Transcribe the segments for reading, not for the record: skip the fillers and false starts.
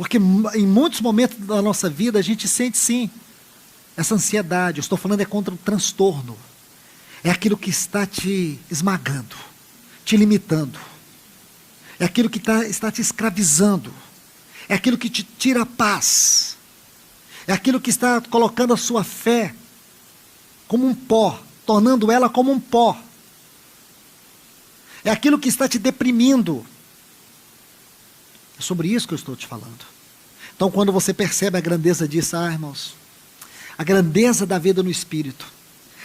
Porque em muitos momentos da nossa vida a gente sente sim essa ansiedade. Eu estou falando contra o transtorno. É aquilo que está te esmagando, te limitando. É aquilo que está te escravizando. É aquilo que te tira a paz. É aquilo que está colocando a sua fé como um pó, tornando ela como um pó. É aquilo que está te deprimindo. É sobre isso que eu estou te falando. Então, quando você percebe a grandeza disso, irmãos, a grandeza da vida no Espírito,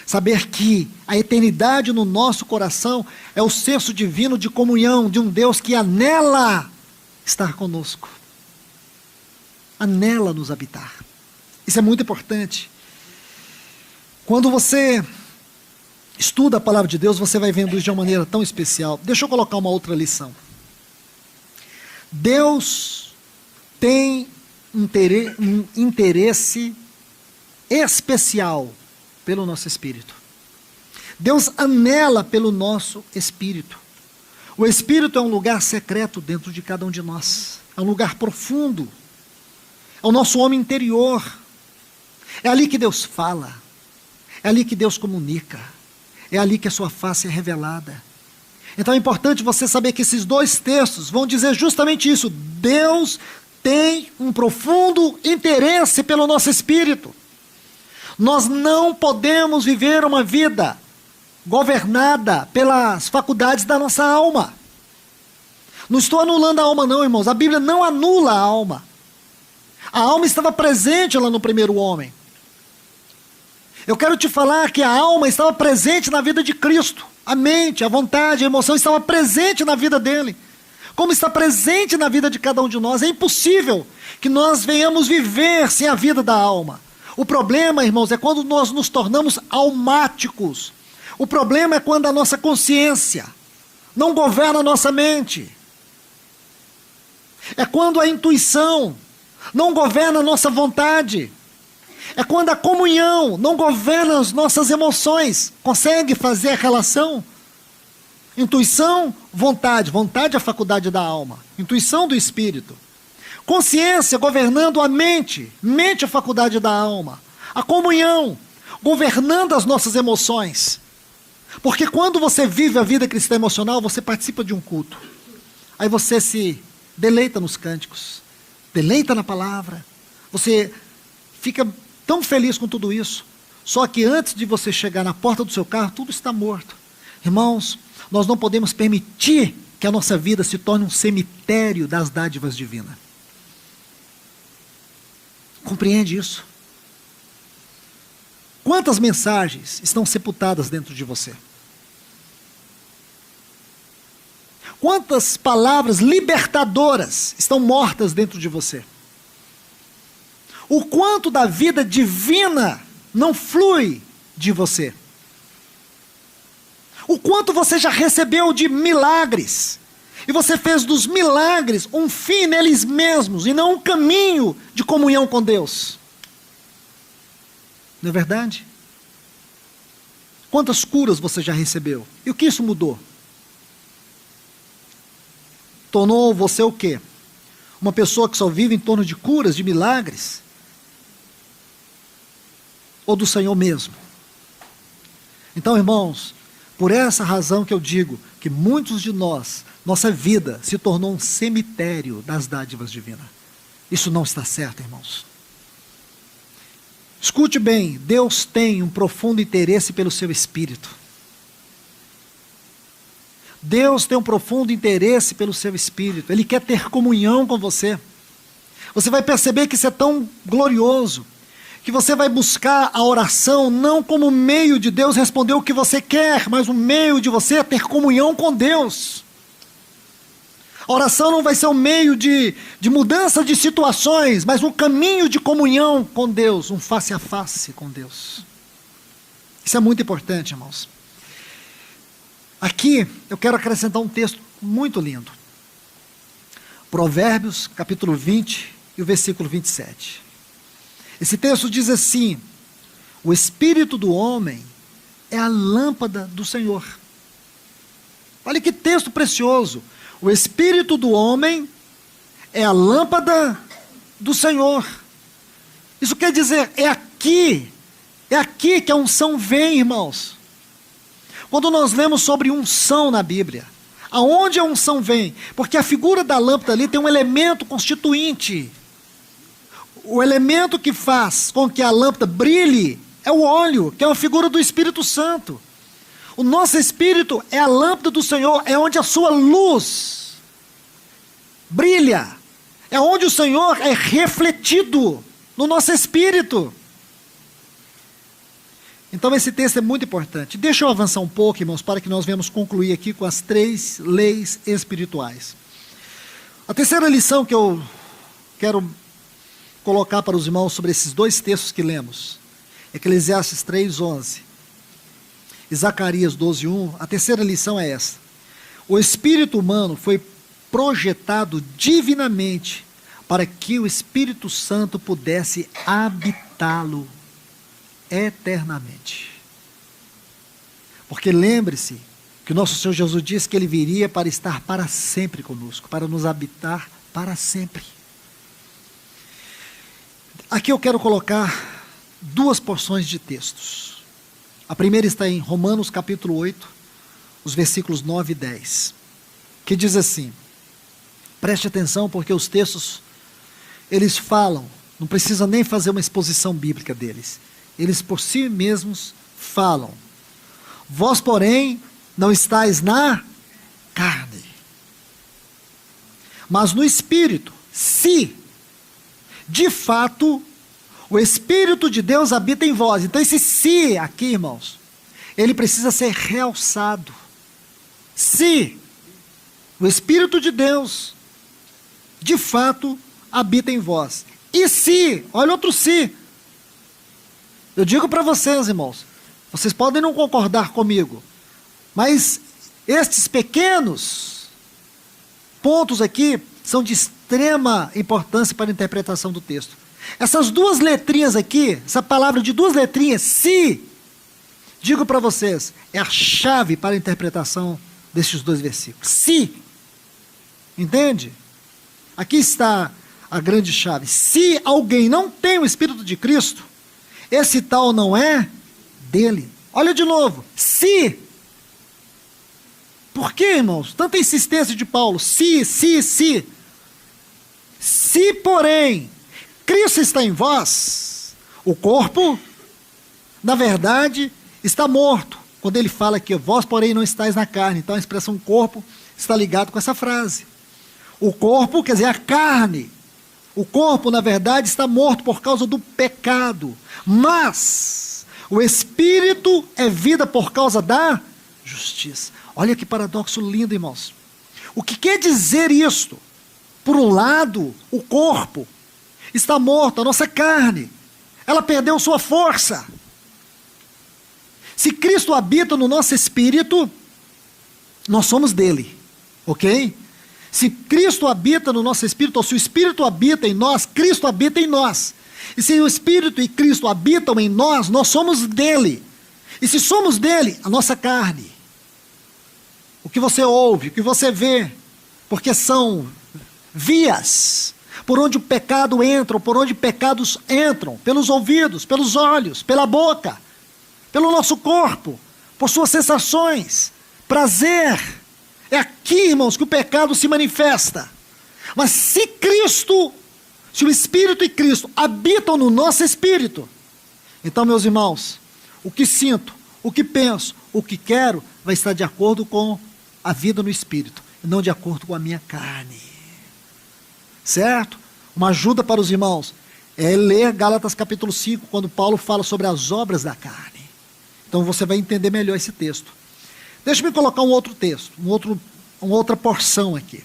saber que a eternidade no nosso coração é o senso divino de comunhão de um Deus que anela estar conosco, anela nos habitar. Isso é muito importante. Quando você estuda a palavra de Deus, você vai vendo isso de uma maneira tão especial. Deixa eu colocar uma outra lição. Deus tem um interesse especial pelo nosso espírito. Deus anela pelo nosso espírito. O espírito é um lugar secreto dentro de cada um de nós. É um lugar profundo. É o nosso homem interior. É ali que Deus fala. É ali que Deus comunica. É ali que a sua face é revelada. Então é importante você saber que esses dois textos vão dizer justamente isso. Deus tem um profundo interesse pelo nosso espírito. Nós não podemos viver uma vida governada pelas faculdades da nossa alma. Não estou anulando a alma não, irmãos. A Bíblia não anula a alma. A alma estava presente lá no primeiro homem. Eu quero te falar que a alma estava presente na vida de Cristo. A mente, a vontade, a emoção estava presente na vida dele. Como está presente na vida de cada um de nós. É impossível que nós venhamos viver sem a vida da alma. O problema, irmãos, é quando nós nos tornamos almáticos. O problema é quando a nossa consciência não governa a nossa mente. É quando a intuição não governa a nossa vontade. É quando a comunhão não governa as nossas emoções. Consegue fazer a relação? Intuição, vontade. Vontade é a faculdade da alma. Intuição do espírito. Consciência governando a mente. Mente é a faculdade da alma. A comunhão governando as nossas emoções. Porque quando você vive a vida cristã emocional, você participa de um culto. Aí você se deleita nos cânticos. Deleita na palavra. Você fica tão feliz com tudo isso. Só que antes de você chegar na porta do seu carro, tudo está morto. Irmãos, nós não podemos permitir que a nossa vida se torne um cemitério das dádivas divinas. Compreende isso? Quantas mensagens estão sepultadas dentro de você? Quantas palavras libertadoras estão mortas dentro de você? O quanto da vida divina não flui de você? O quanto você já recebeu de milagres? E você fez dos milagres um fim neles mesmos e não um caminho de comunhão com Deus. Não é verdade? Quantas curas você já recebeu? E o que isso mudou? Tornou você o quê? Uma pessoa que só vive em torno de curas, de milagres? Ou do Senhor mesmo? Então, irmãos, por essa razão que eu digo que muitos de nós, nossa vida se tornou um cemitério das dádivas divinas. Isso não está certo, irmãos. Escute bem, Deus tem um profundo interesse pelo seu espírito. Deus tem um profundo interesse pelo seu espírito. Ele quer ter comunhão com você. Você vai perceber que isso é tão glorioso, que você vai buscar a oração não como meio de Deus responder o que você quer, mas um meio de você ter comunhão com Deus. A oração não vai ser um meio de mudança de situações, mas um caminho de comunhão com Deus, um face a face com Deus. Isso é muito importante, irmãos. Aqui eu quero acrescentar um texto muito lindo. Provérbios, capítulo 20 e o versículo 27. Esse texto diz assim: o espírito do homem é a lâmpada do Senhor. Olha que texto precioso. O espírito do homem é a lâmpada do Senhor. Isso quer dizer, é aqui que a unção vem, irmãos. Quando nós lemos sobre unção na Bíblia, aonde a unção vem? Porque a figura da lâmpada ali tem um elemento constituinte. O elemento que faz com que a lâmpada brilhe é o óleo, que é uma figura do Espírito Santo. O nosso espírito é a lâmpada do Senhor, é onde a sua luz brilha. É onde o Senhor é refletido no nosso espírito. Então esse texto é muito importante. Deixa eu avançar um pouco, irmãos, para que nós venhamos concluir aqui com as 3 leis espirituais. A terceira lição que eu quero colocar para os irmãos sobre esses 2 textos que lemos, Eclesiastes 3:11 e Zacarias 12:1, a terceira lição é essa. O espírito humano foi projetado divinamente para que o Espírito Santo pudesse habitá-lo eternamente. Porque lembre-se que o nosso Senhor Jesus disse que Ele viria para estar para sempre conosco, para nos habitar para sempre. Aqui eu quero colocar 2 porções de textos. A primeira está em Romanos capítulo 8, os versículos 9 e 10, que diz assim, preste atenção porque os textos, eles falam, não precisa nem fazer uma exposição bíblica deles, eles por si mesmos falam. Vós, porém, não estáis na carne, mas no Espírito, se, de fato, o Espírito de Deus habita em vós. Então esse se aqui, irmãos, ele precisa ser realçado. Se o Espírito de Deus, de fato, habita em vós. E se, olha outro se. Eu digo para vocês, irmãos, vocês podem não concordar comigo, mas estes pequenos pontos aqui são de extrema importância para a interpretação do texto. Essas 2 letrinhas aqui, essa palavra de 2 letrinhas, se, digo para vocês, é a chave para a interpretação destes 2 versículos. Se, entende? Aqui está a grande chave. Se alguém não tem o Espírito de Cristo, esse tal não é dele. Olha de novo, se. Por que, irmãos? Tanta insistência de Paulo, se. Se, porém, Cristo está em vós, o corpo, na verdade, está morto. Quando ele fala que vós, porém, não estáis na carne. Então a expressão corpo está ligado com essa frase. O corpo, quer dizer, a carne. O corpo, na verdade, está morto por causa do pecado. Mas o Espírito é vida por causa da justiça. Olha que paradoxo lindo, irmãos. O que quer dizer isto? Por um lado, o corpo está morto, a nossa carne, ela perdeu sua força. Se Cristo habita no nosso espírito, nós somos dele, ok? Se Cristo habita no nosso espírito, ou se o Espírito habita em nós, Cristo habita em nós. E se o Espírito e Cristo habitam em nós, nós somos dele. E se somos dele, a nossa carne, o que você ouve, o que você vê, porque são vias por onde o pecado entra, por onde pecados entram, pelos ouvidos, pelos olhos, pela boca, pelo nosso corpo, por suas sensações, prazer. É aqui, irmãos, que o pecado se manifesta. Mas se Cristo, se o Espírito e Cristo habitam no nosso espírito, então, meus irmãos, o que sinto, o que penso, o que quero, vai estar de acordo com a vida no espírito, e não de acordo com a minha carne. Certo? Uma ajuda para os irmãos é ler Gálatas capítulo 5, quando Paulo fala sobre as obras da carne. Então você vai entender melhor esse texto. Deixa-me colocar um outro texto, uma outra porção aqui.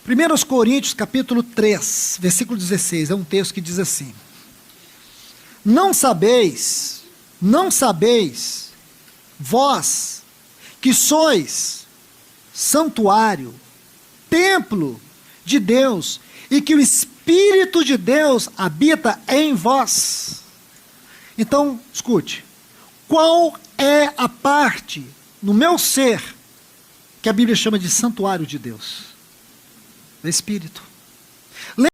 1 Coríntios capítulo 3, versículo 16, é um texto que diz assim: Não sabeis, vós, que sois santuário, templo de Deus, e que o Espírito de Deus habita em vós. Então, escute, qual é a parte no meu ser que a Bíblia chama de santuário de Deus? O Espírito.